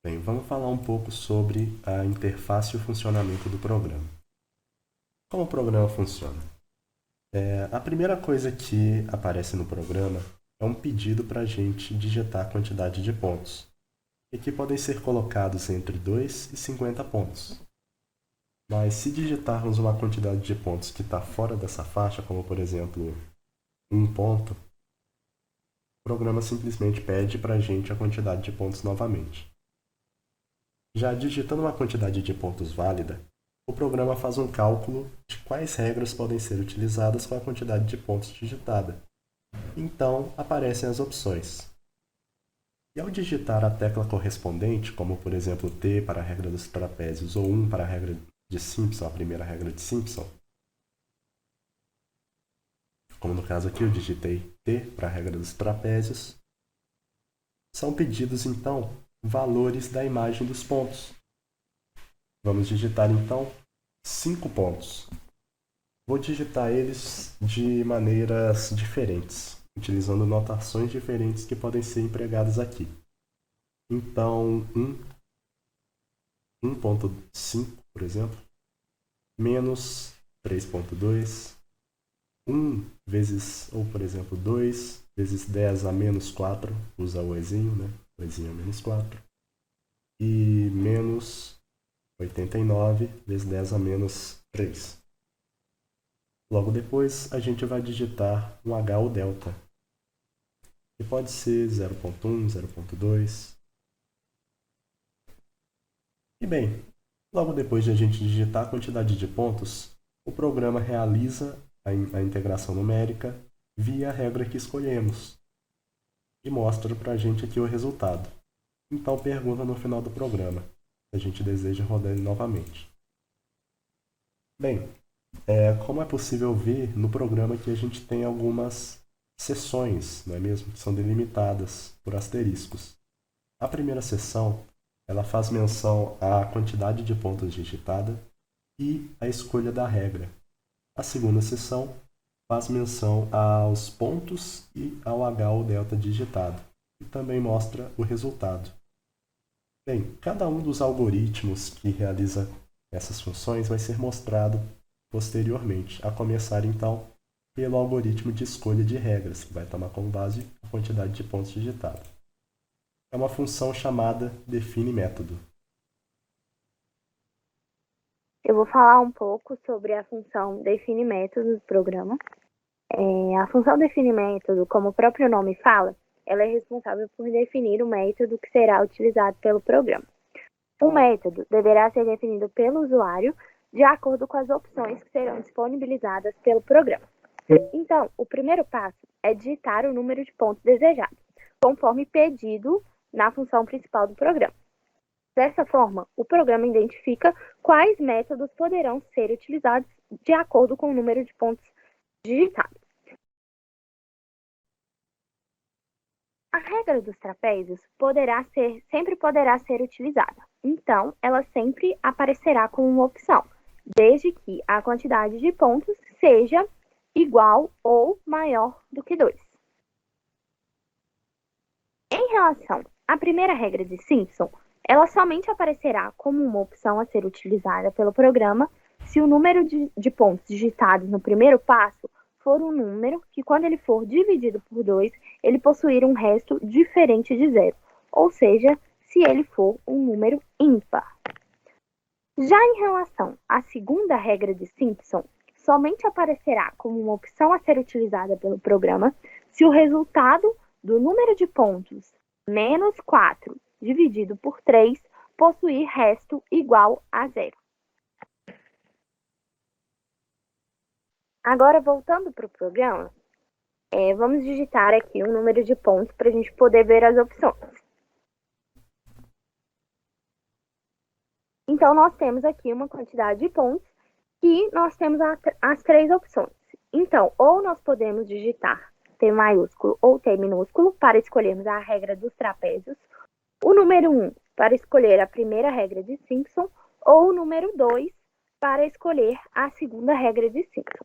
Bem, vamos falar um pouco sobre a interface e o funcionamento do programa. Como o programa funciona? A primeira coisa que aparece no programa é um pedido para a gente digitar a quantidade de pontos, e que podem ser colocados entre 2 e 50 pontos. Mas se digitarmos uma quantidade de pontos que está fora dessa faixa, como por exemplo um ponto, o programa simplesmente pede para a gente a quantidade de pontos novamente. Já digitando uma quantidade de pontos válida, o programa faz um cálculo de quais regras podem ser utilizadas com a quantidade de pontos digitada. Então, aparecem as opções. E ao digitar a tecla correspondente, como por exemplo T para a regra dos trapézios ou 1 para a regra de Simpson, a primeira regra de Simpson, como no caso aqui eu digitei T para a regra dos trapézios, são pedidos então valores da imagem dos pontos. Vamos digitar então 5 pontos. Vou digitar eles de maneiras diferentes, utilizando notações diferentes que podem ser empregadas aqui. Então, 1.5, por exemplo, menos 3.2, 1 vezes, ou por exemplo, 2 vezes 10 a menos 4, usa o ezinho, né? O ezinho é menos 4. E menos 89 vezes 10 a menos 3. Logo depois, a gente vai digitar um H ou delta, que pode ser 0.1, 0.2. E bem, logo depois de a gente digitar a quantidade de pontos, o programa realiza a integração numérica via a regra que escolhemos e mostra para a gente aqui o resultado. Então pergunta no final do programa se a gente deseja rodar ele novamente. Bem, como é possível ver no programa que a gente tem algumas seções, não é mesmo? Que são delimitadas por asteriscos. A primeira seção, ela faz menção à quantidade de pontos digitada e à escolha da regra. A segunda seção faz menção aos pontos e ao H ou delta digitado, e também mostra o resultado. Bem, cada um dos algoritmos que realiza essas funções vai ser mostrado posteriormente, a começar então pelo algoritmo de escolha de regras, que vai tomar como base a quantidade de pontos digitados. É uma função chamada define método. Eu vou falar um pouco sobre a função define método do programa. A função define método, como o próprio nome fala, ela é responsável por definir o método que será utilizado pelo programa. O método deverá ser definido pelo usuário de acordo com as opções que serão disponibilizadas pelo programa. Então, o primeiro passo é digitar o número de pontos desejados, conforme pedido na função principal do programa. Dessa forma, o programa identifica quais métodos poderão ser utilizados de acordo com o número de pontos digitados. A regra dos trapézios sempre poderá ser utilizada. Então, ela sempre aparecerá como uma opção, desde que a quantidade de pontos seja igual ou maior do que 2. Em relação à primeira regra de Simpson, ela somente aparecerá como uma opção a ser utilizada pelo programa se o número de pontos digitados no primeiro passo for um número que, quando ele for dividido por 2, ele possuir um resto diferente de zero, ou seja, se ele for um número ímpar. Já em relação à segunda regra de Simpson, somente aparecerá como uma opção a ser utilizada pelo programa se o resultado do número de pontos menos 4 dividido por 3 possuir resto igual a zero. Agora, voltando para o programa, vamos digitar aqui o número de pontos para a gente poder ver as opções. Então, nós temos aqui uma quantidade de pontos e nós temos as 3 opções. Então, ou nós podemos digitar T maiúsculo ou T minúsculo para escolhermos a regra dos trapézios, o número 1 para escolher a primeira regra de Simpson ou o número 2 para escolher a segunda regra de Simpson.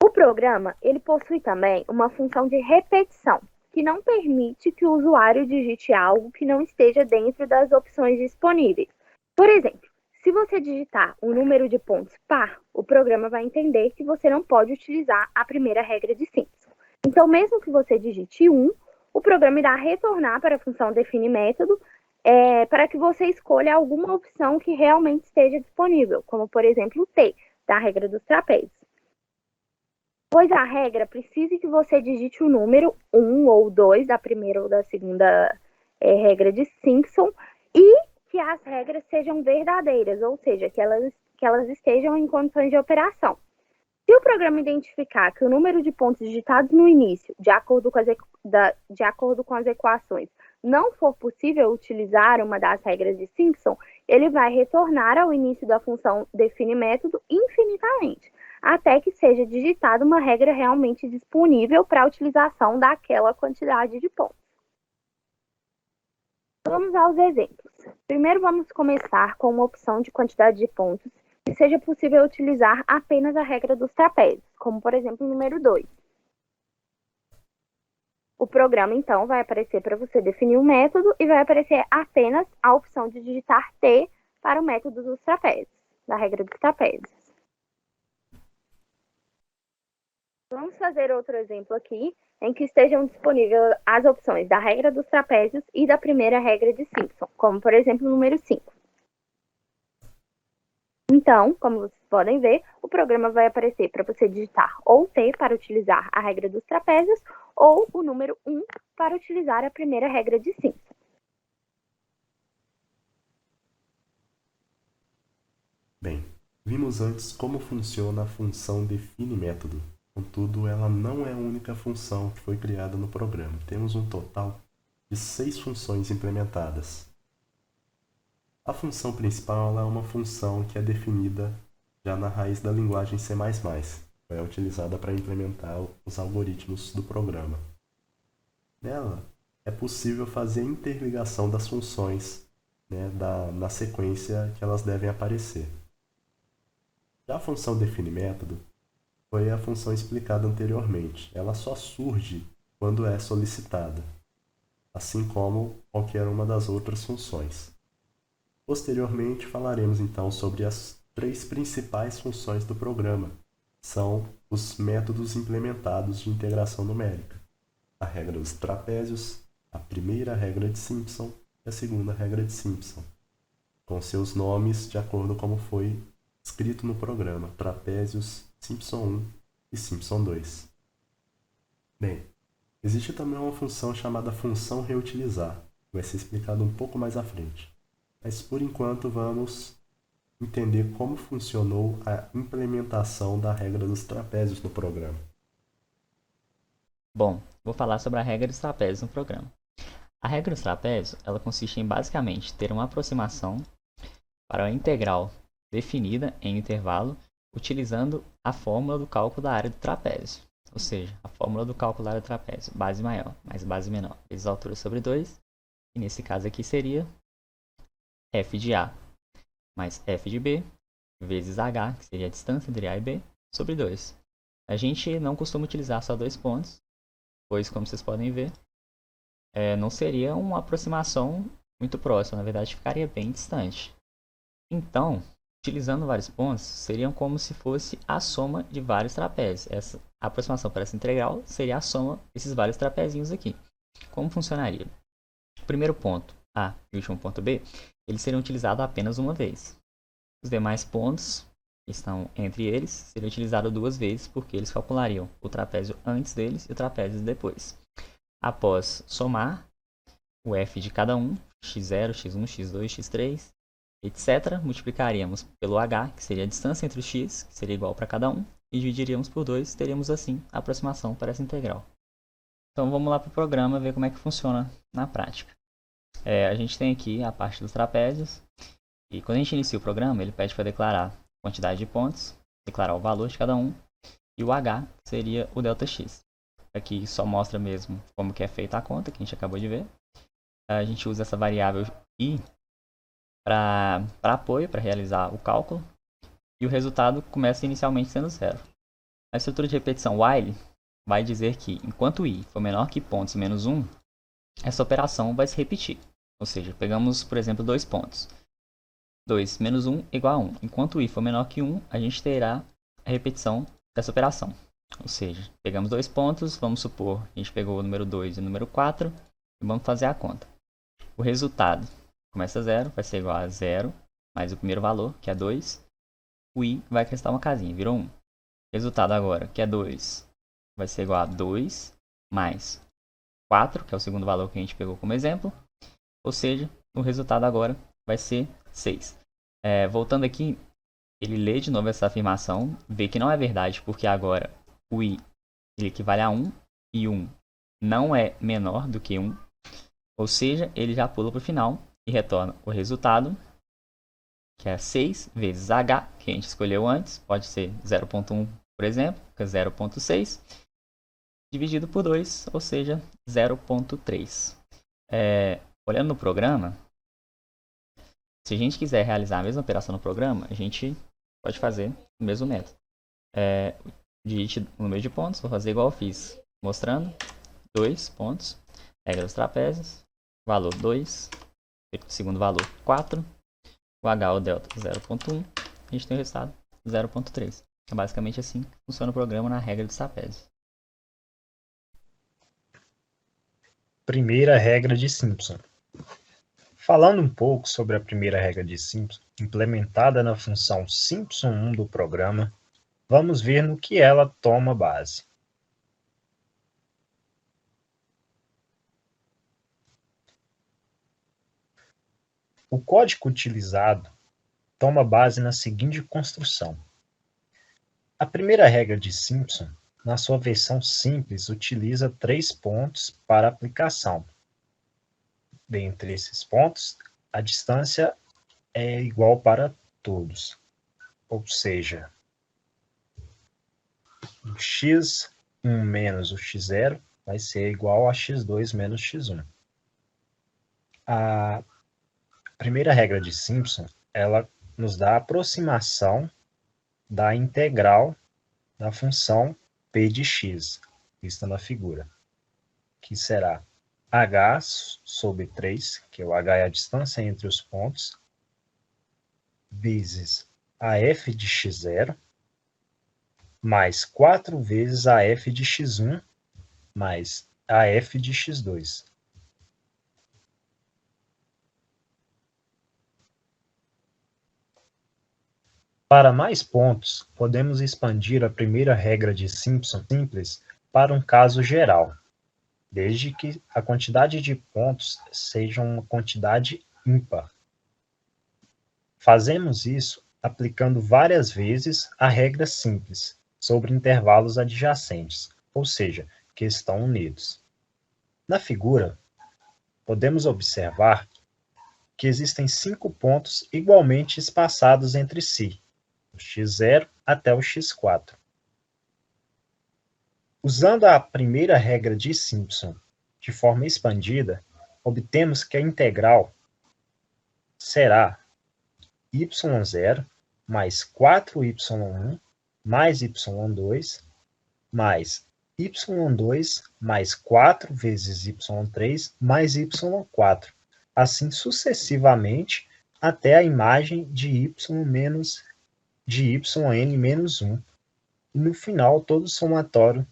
O programa ele possui também uma função de repetição, que não permite que o usuário digite algo que não esteja dentro das opções disponíveis. Por exemplo, se você digitar um número de pontos par, o programa vai entender que você não pode utilizar a primeira regra de Simpson. Então, mesmo que você digite 1, o programa irá retornar para a função define método para que você escolha alguma opção que realmente esteja disponível, como, por exemplo, o T, da regra dos trapézios. Pois a regra precisa que você digite o número 1 ou 2 da primeira ou da segunda regra de Simpson e que as regras sejam verdadeiras, ou seja, que elas estejam em condições de operação. Se o programa identificar que o número de pontos digitados no início, de acordo com as equações, não for possível utilizar uma das regras de Simpson, ele vai retornar ao início da função define método infinitamente, até que seja digitada uma regra realmente disponível para a utilização daquela quantidade de pontos. Vamos aos exemplos. Primeiro vamos começar com uma opção de quantidade de pontos que seja possível utilizar apenas a regra dos trapézios, como por exemplo o número 2. O programa então vai aparecer para você definir um método e vai aparecer apenas a opção de digitar T para o método dos trapézios, da regra dos trapézios. Vamos fazer outro exemplo aqui, em que estejam disponíveis as opções da regra dos trapézios e da primeira regra de Simpson, como por exemplo o número 5. Então, como vocês podem ver, o programa vai aparecer para você digitar ou T para utilizar a regra dos trapézios ou o número 1 para utilizar a primeira regra de Simpson. Bem, vimos antes como funciona a função define método. Contudo, ela não é a única função que foi criada no programa. Temos um total de 6 funções implementadas. A função principal é uma função que é definida já na raiz da linguagem C++, que é utilizada para implementar os algoritmos do programa. Nela, é possível fazer a interligação das funções na sequência que elas devem aparecer. Já a função define método foi a função explicada anteriormente. Ela só surge quando é solicitada, assim como qualquer uma das outras funções. Posteriormente, falaremos então sobre as 3 principais funções do programa. São os métodos implementados de integração numérica: a regra dos trapézios, a primeira regra de Simpson e a segunda regra de Simpson, com seus nomes de acordo como foi escrito no programa: trapézios, Simpson 1 e Simpson 2. Bem, existe também uma função chamada função reutilizar, que vai ser explicado um pouco mais à frente. Mas por enquanto vamos entender como funcionou a implementação da regra dos trapézios no programa. Bom, vou falar sobre a regra dos trapézios no programa. A regra dos trapézios, ela consiste em basicamente ter uma aproximação para a integral definida em intervalo utilizando a fórmula do cálculo da área do trapézio. Ou seja, a fórmula do cálculo da área do trapézio, base maior mais base menor, vezes a altura sobre 2, e nesse caso aqui seria f de A mais f de B, vezes h, que seria a distância entre A e B, sobre 2. A gente não costuma utilizar só 2 pontos, pois, como vocês podem ver, não seria uma aproximação muito próxima, na verdade ficaria bem distante. Então, utilizando vários pontos, seriam como se fosse a soma de vários trapézios. Essa aproximação para essa integral seria a soma desses vários trapezinhos aqui. Como funcionaria? O primeiro ponto, A, e o último ponto B, eles seriam utilizados apenas uma vez. Os demais pontos que estão entre eles seriam utilizados 2 vezes, porque eles calculariam o trapézio antes deles e o trapézio depois. Após somar o f de cada um, x0, x1, x2, x3, etc., multiplicaríamos pelo h, que seria a distância entre os x, que seria igual para cada um, e dividiríamos por 2, teríamos assim a aproximação para essa integral. Então vamos lá para o programa ver como é que funciona na prática. A gente tem aqui a parte dos trapézios, e quando a gente inicia o programa, ele pede para declarar a quantidade de pontos, declarar o valor de cada um, e o h, que seria o ΔX. Aqui só mostra mesmo como que é feita a conta, que a gente acabou de ver. A gente usa essa variável i para apoio, para realizar o cálculo, e o resultado começa inicialmente sendo 0. A estrutura de repetição while vai dizer que enquanto i for menor que pontos menos 1, essa operação vai se repetir. Ou seja, pegamos, por exemplo, 2 pontos. 2 menos 1 igual a 1. Enquanto i for menor que 1, a gente terá a repetição dessa operação. Ou seja, pegamos 2 pontos, vamos supor que a gente pegou o número 2 e o número 4, e vamos fazer a conta. O resultado começa a 0, vai ser igual a 0, mais o primeiro valor, que é 2. O i vai acrescentar uma casinha, virou 1. Resultado agora, que é 2, vai ser igual a 2 mais 4, que é o segundo valor que a gente pegou como exemplo. Ou seja, o resultado agora vai ser 6. Voltando aqui, ele lê de novo essa afirmação, vê que não é verdade, porque agora o i ele equivale a 1 e 1 não é menor do que 1. Ou seja, ele já pula para o final e retorna o resultado, que é 6 vezes h, que a gente escolheu antes, pode ser 0.1, por exemplo, que é 0.6, dividido por 2, ou seja, 0.3. Olhando no programa, se a gente quiser realizar a mesma operação no programa, a gente pode fazer o mesmo método. Digite o número de pontos, vou fazer igual eu fiz, mostrando 2 pontos, regra dos trapézios, valor 2, segundo valor 4, o h ou delta 0.1, a gente tem o resultado 0.3. É basicamente assim que funciona o programa na regra dos trapézios. Primeira regra de Simpson. Falando um pouco sobre a primeira regra de Simpson, implementada na função Simpson1 do programa, vamos ver no que ela toma base. O código utilizado toma base na seguinte construção. A primeira regra de Simpson, na sua versão simples, utiliza 3 pontos para aplicação. Dentre esses pontos, a distância é igual para todos, ou seja, o x1 menos o x0 vai ser igual a x2 menos x1. A primeira regra de Simpson, ela nos dá a aproximação da integral da função p de x, vista na figura, que será h sobre 3, que é o h é a distância entre os pontos, vezes a f de x0, mais 4 vezes a f de x1, mais a f de x2. Para mais pontos, podemos expandir a primeira regra de Simpson simples para um caso geral, desde que a quantidade de pontos seja uma quantidade ímpar. Fazemos isso aplicando várias vezes a regra simples sobre intervalos adjacentes, ou seja, que estão unidos. Na figura, podemos observar que existem 5 pontos igualmente espaçados entre si, do x0 até o x4. Usando a primeira regra de Simpson de forma expandida, obtemos que a integral será y0 mais 4y1 mais y2 mais y2 mais 4 vezes y3 mais y4, assim sucessivamente até a imagem de yn menos 1, e no final todo somatório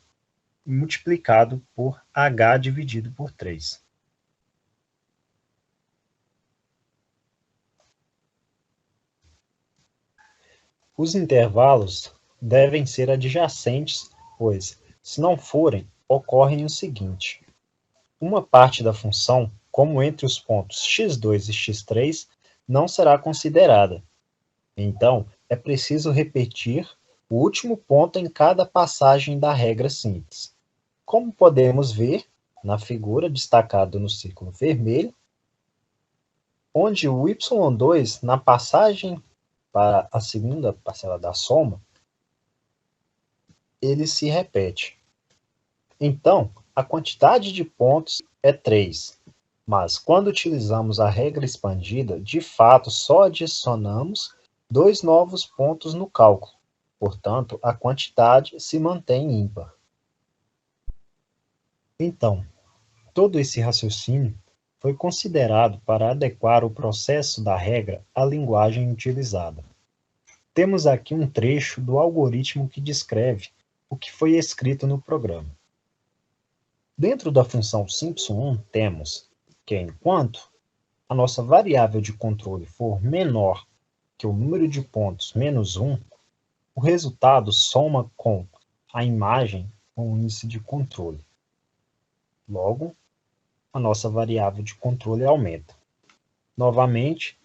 multiplicado por h dividido por 3. Os intervalos devem ser adjacentes, pois, se não forem, ocorre o seguinte. Uma parte da função, como entre os pontos x2 e x3, não será considerada. Então, é preciso repetir o último ponto em cada passagem da regra simples. Como podemos ver na figura destacado no círculo vermelho, onde o y2, na passagem para a segunda parcela da soma, ele se repete. Então, a quantidade de pontos é 3, mas quando utilizamos a regra expandida, de fato só adicionamos 2 novos pontos no cálculo. Portanto, a quantidade se mantém ímpar. Então, todo esse raciocínio foi considerado para adequar o processo da regra à linguagem utilizada. Temos aqui um trecho do algoritmo que descreve o que foi escrito no programa. Dentro da função Simpson1, temos que enquanto a nossa variável de controle for menor que o número de pontos menos 1, o resultado soma com a imagem com o índice de controle. Logo, a nossa variável de controle aumenta. Novamente,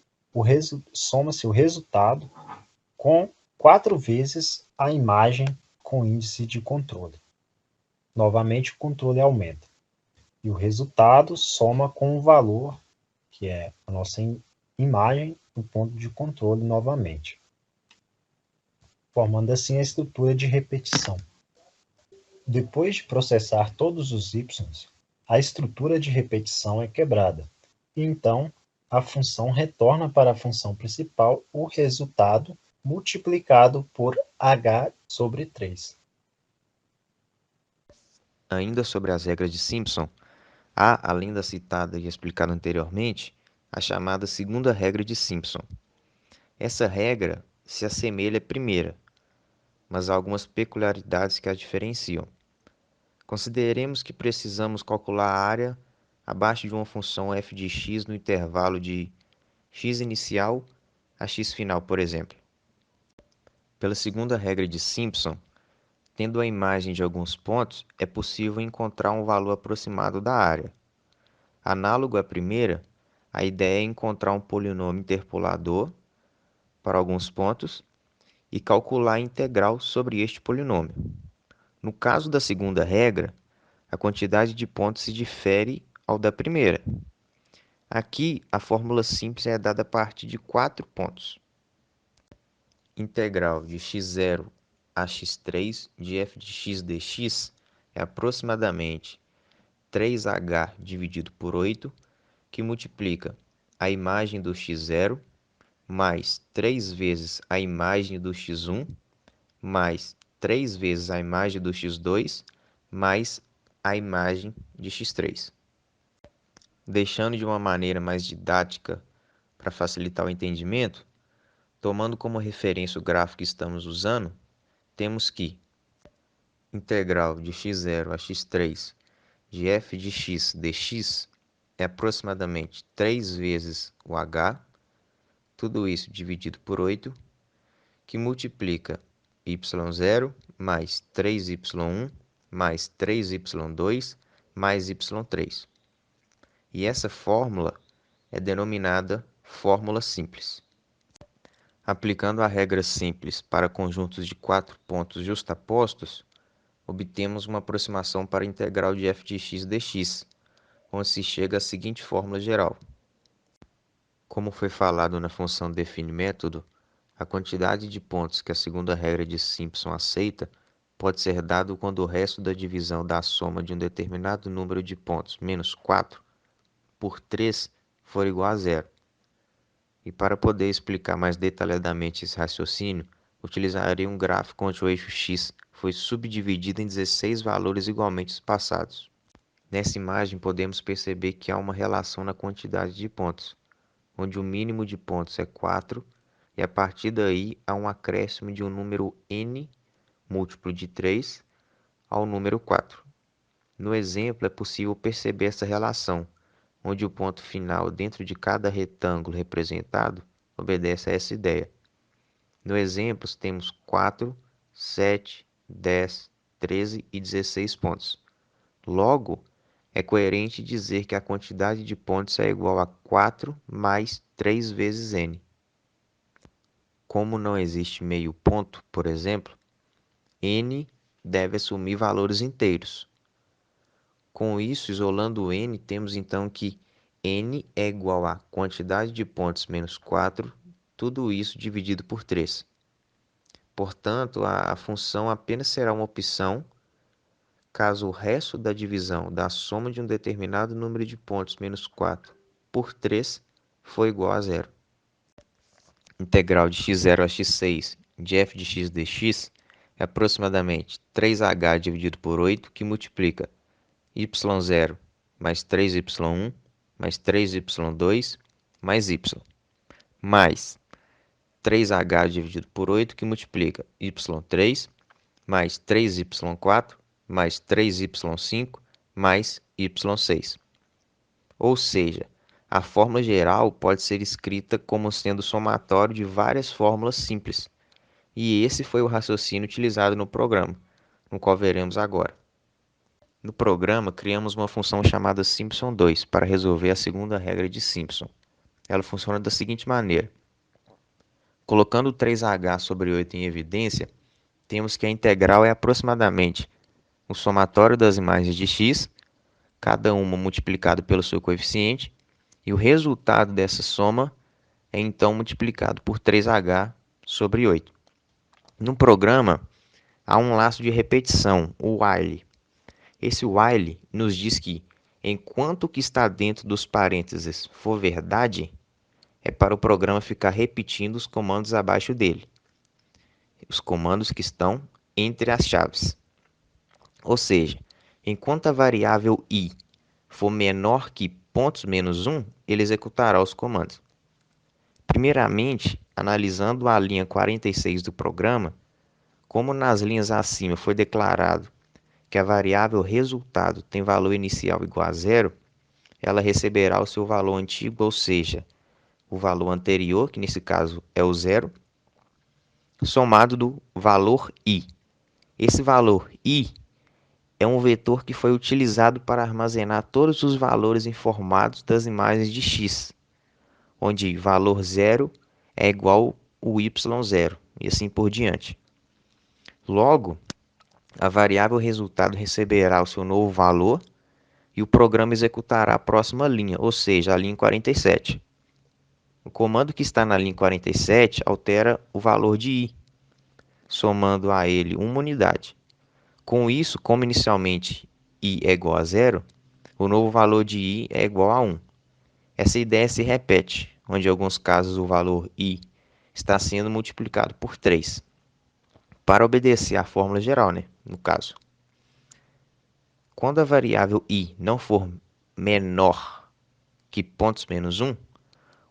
soma-se o resultado com 4 vezes a imagem com índice de controle. Novamente, o controle aumenta. E o resultado soma com o valor, que é a nossa imagem, no ponto de controle novamente, formando assim a estrutura de repetição. Depois de processar todos os y, a estrutura de repetição é quebrada, e então a função retorna para a função principal o resultado multiplicado por h sobre 3. Ainda sobre as regras de Simpson, há, além da citada e explicada anteriormente, a chamada segunda regra de Simpson. Essa regra se assemelha à primeira, mas há algumas peculiaridades que a diferenciam. Consideremos que precisamos calcular a área abaixo de uma função f de x no intervalo de x inicial a x final, por exemplo. Pela segunda regra de Simpson, tendo a imagem de alguns pontos, é possível encontrar um valor aproximado da área. Análogo à primeira, a ideia é encontrar um polinômio interpolador para alguns pontos e calcular a integral sobre este polinômio. No caso da segunda regra, a quantidade de pontos se difere ao da primeira. Aqui, a fórmula simples é dada a partir de 4 pontos. Integral de x0 a x3 de f de x dx é aproximadamente 3h dividido por 8, que multiplica a imagem do x0 mais 3 vezes a imagem do x1 mais 3 vezes a imagem do x2 mais a imagem de x3. Deixando de uma maneira mais didática para facilitar o entendimento, tomando como referência o gráfico que estamos usando, temos que integral de x0 a x3 de f de x dx é aproximadamente 3 vezes o h, tudo isso dividido por 8, que multiplica y0 mais 3y1 mais 3y2 mais y3. E essa fórmula é denominada fórmula simples. Aplicando a regra simples para conjuntos de 4 pontos justapostos, obtemos uma aproximação para a integral de f de x dx, onde se chega à seguinte fórmula geral. Como foi falado na função define método, a quantidade de pontos que a segunda regra de Simpson aceita pode ser dado quando o resto da divisão da soma de um determinado número de pontos menos 4 por 3 for igual a zero. E para poder explicar mais detalhadamente esse raciocínio, utilizarei um gráfico onde o eixo x foi subdividido em 16 valores igualmente espaçados. Nessa imagem podemos perceber que há uma relação na quantidade de pontos, onde o mínimo de pontos é 4, e a partir daí há um acréscimo de um número n múltiplo de 3 ao número 4. No exemplo é possível perceber essa relação, onde o ponto final dentro de cada retângulo representado obedece a essa ideia. No exemplo, temos 4, 7, 10, 13 e 16 pontos. Logo, é coerente dizer que a quantidade de pontos é igual a 4 mais 3 vezes n. Como não existe meio ponto, por exemplo, n deve assumir valores inteiros. Com isso, isolando o n, temos então que n é igual a quantidade de pontos menos 4, tudo isso dividido por 3. Portanto, a função apenas será uma opção caso o resto da divisão da soma de um determinado número de pontos menos 4 por 3 for igual a zero. Integral de x0 a x6 de f de x dx é aproximadamente 3h dividido por 8, que multiplica y0 mais 3y1 mais 3y2 mais y, mais 3h dividido por 8, que multiplica y3 mais 3y4 mais 3y5 mais y6. Ou seja, a fórmula geral pode ser escrita como sendo o somatório de várias fórmulas simples. E esse foi o raciocínio utilizado no programa, no qual veremos agora. No programa, criamos uma função chamada Simpson2 para resolver a segunda regra de Simpson. Ela funciona da seguinte maneira. Colocando 3h sobre 8 em evidência, temos que a integral é aproximadamente o somatório das imagens de x, cada uma multiplicado pelo seu coeficiente, e o resultado dessa soma é então multiplicado por 3h sobre 8. No programa, há um laço de repetição, o while. Esse while nos diz que, enquanto o que está dentro dos parênteses for verdade, é para o programa ficar repetindo os comandos abaixo dele, os comandos que estão entre as chaves. Ou seja, enquanto a variável i for menor que "-1", ele executará os comandos. Primeiramente, analisando a linha 46 do programa, como nas linhas acima foi declarado que a variável resultado tem valor inicial igual a zero, ela receberá o seu valor antigo, ou seja, o valor anterior, que nesse caso é o zero, somado do valor i. Esse valor i é um vetor que foi utilizado para armazenar todos os valores informados das imagens de x, onde valor 0 é igual ao y0, e assim por diante. Logo, a variável resultado receberá o seu novo valor e o programa executará a próxima linha, ou seja, a linha 47. O comando que está na linha 47 altera o valor de i, somando a ele uma unidade. Com isso, como inicialmente i é igual a zero, o novo valor de i é igual a 1. Essa ideia se repete, onde em alguns casos o valor i está sendo multiplicado por 3, para obedecer à fórmula geral, no caso. Quando a variável i não for menor que "-1",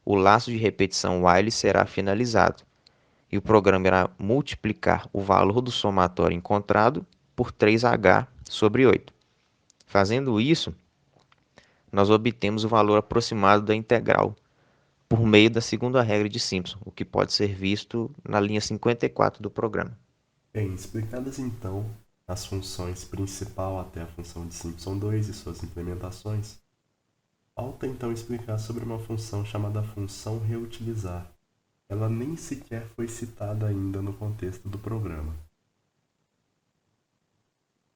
o laço de repetição while será finalizado, e o programa irá multiplicar o valor do somatório encontrado por 3h sobre 8. Fazendo isso, nós obtemos o valor aproximado da integral por meio da segunda regra de Simpson, o que pode ser visto na linha 54 do programa. Bem, explicadas então as funções principal até a função de Simpson 2 e suas implementações, falta então explicar sobre uma função chamada função reutilizar. Ela nem sequer foi citada ainda no contexto do programa.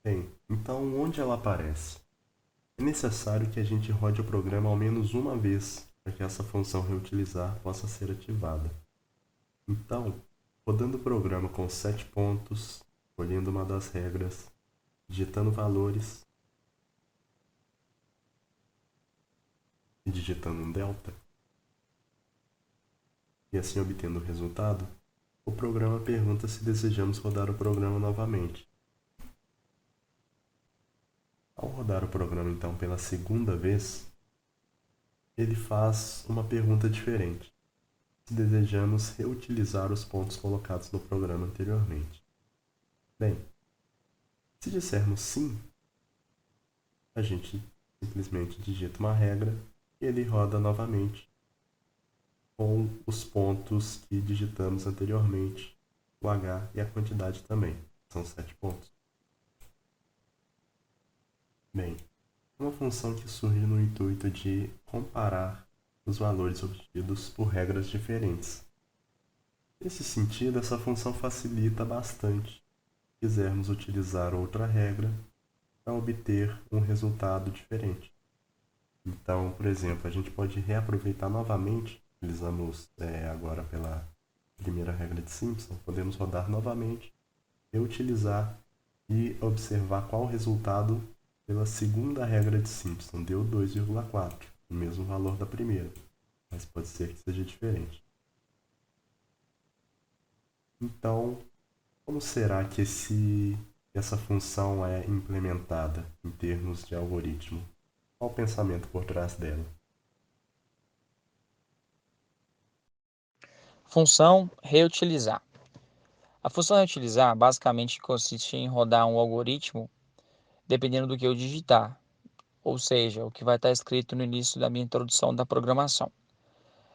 Bem, então onde ela aparece? É necessário que a gente rode o programa ao menos uma vez para que essa função reutilizar possa ser ativada. Então, rodando o programa com 7 pontos, escolhendo uma das regras, digitando valores e digitando um delta, e assim obtendo o resultado, o programa pergunta se desejamos rodar o programa novamente. Ao rodar o programa então pela segunda vez, ele faz uma pergunta diferente. Se desejamos reutilizar os pontos colocados no programa anteriormente. Bem, se dissermos sim, a gente simplesmente digita uma regra e ele roda novamente com os pontos que digitamos anteriormente, o H e a quantidade também, são 7 pontos. Bem, é uma função que surge no intuito de comparar os valores obtidos por regras diferentes. Nesse sentido, essa função facilita bastante se quisermos utilizar outra regra para obter um resultado diferente. Então, por exemplo, a gente pode reaproveitar novamente, utilizamos agora pela primeira regra de Simpson, podemos rodar novamente, reutilizar e observar qual o resultado pela segunda regra de Simpson. Deu 2,4, o mesmo valor da primeira, mas pode ser que seja diferente. Então, como será que esse essa função é implementada em termos de algoritmo? Qual o pensamento por trás dela? Função reutilizar. A função reutilizar basicamente consiste em rodar um algoritmo dependendo do que eu digitar, ou seja, o que vai estar escrito no início da minha introdução da programação.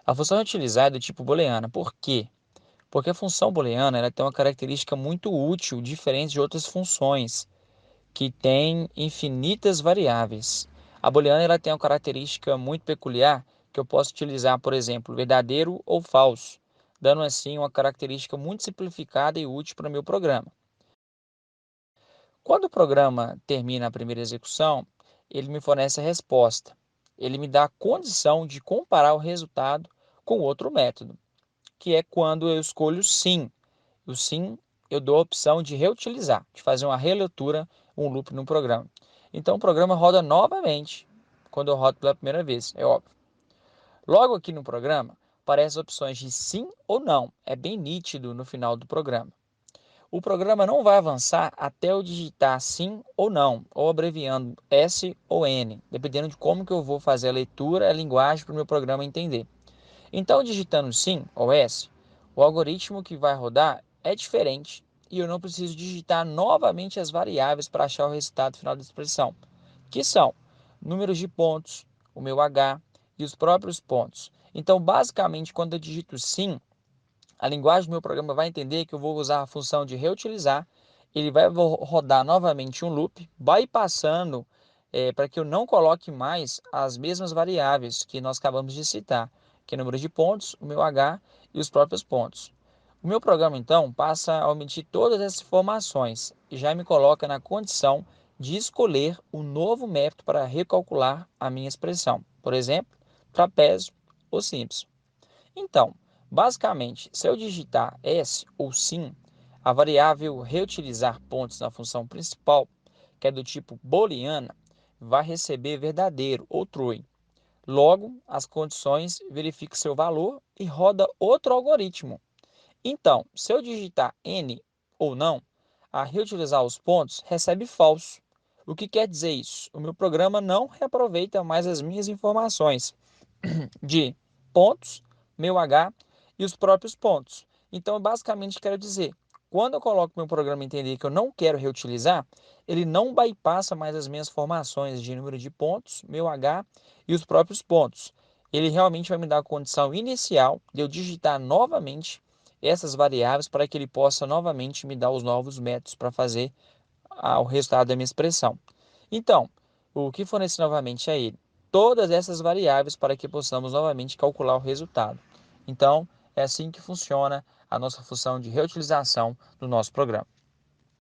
A função reutilizar é do tipo booleana. Por quê? Porque a função booleana ela tem uma característica muito útil, diferente de outras funções, que tem infinitas variáveis. A booleana ela tem uma característica muito peculiar, que eu posso utilizar, por exemplo, verdadeiro ou falso, dando assim uma característica muito simplificada e útil para o meu programa. Quando o programa termina a primeira execução, ele me fornece a resposta. Ele me dá a condição de comparar o resultado com outro método, que é quando eu escolho sim. O sim, eu dou a opção de reutilizar, de fazer uma releitura, um loop no programa. Então o programa roda novamente quando eu rodo pela primeira vez, é óbvio. Logo aqui no programa, aparecem as opções de sim ou não. É bem nítido no final do programa. O programa não vai avançar até eu digitar sim ou não, ou abreviando S ou N, dependendo de como que eu vou fazer a leitura, a linguagem para o meu programa entender. Então, digitando sim ou S, o algoritmo que vai rodar é diferente e eu não preciso digitar novamente as variáveis para achar o resultado final da expressão, que são números de pontos, o meu H e os próprios pontos. Então, basicamente, quando eu digito sim, a linguagem do meu programa vai entender que eu vou usar a função de reutilizar, ele vai rodar novamente um loop, bypassando para que eu não coloque mais as mesmas variáveis que nós acabamos de citar, que é o número de pontos, o meu H e os próprios pontos. O meu programa, então, passa a omitir todas essas informações e já me coloca na condição de escolher um novo método para recalcular a minha expressão. Por exemplo, trapézio ou simples. Então, basicamente, se eu digitar S ou sim, a variável reutilizar pontos na função principal, que é do tipo booleana, vai receber verdadeiro ou true. Logo, as condições verificam seu valor e roda outro algoritmo. Então, se eu digitar N ou não, a reutilizar os pontos recebe falso. O que quer dizer isso? O meu programa não reaproveita mais as minhas informações de pontos, meu H e os próprios pontos. Então, basicamente, quero dizer, quando eu coloco meu programa entender que eu não quero reutilizar, ele não bypassa mais as minhas formações de número de pontos, meu H e os próprios pontos. Ele realmente vai me dar a condição inicial de eu digitar novamente essas variáveis para que ele possa novamente me dar os novos métodos para fazer o resultado da minha expressão. Então, o que fornece novamente a ele? Todas essas variáveis para que possamos novamente calcular o resultado. Então, é assim que funciona a nossa função de reutilização do nosso programa.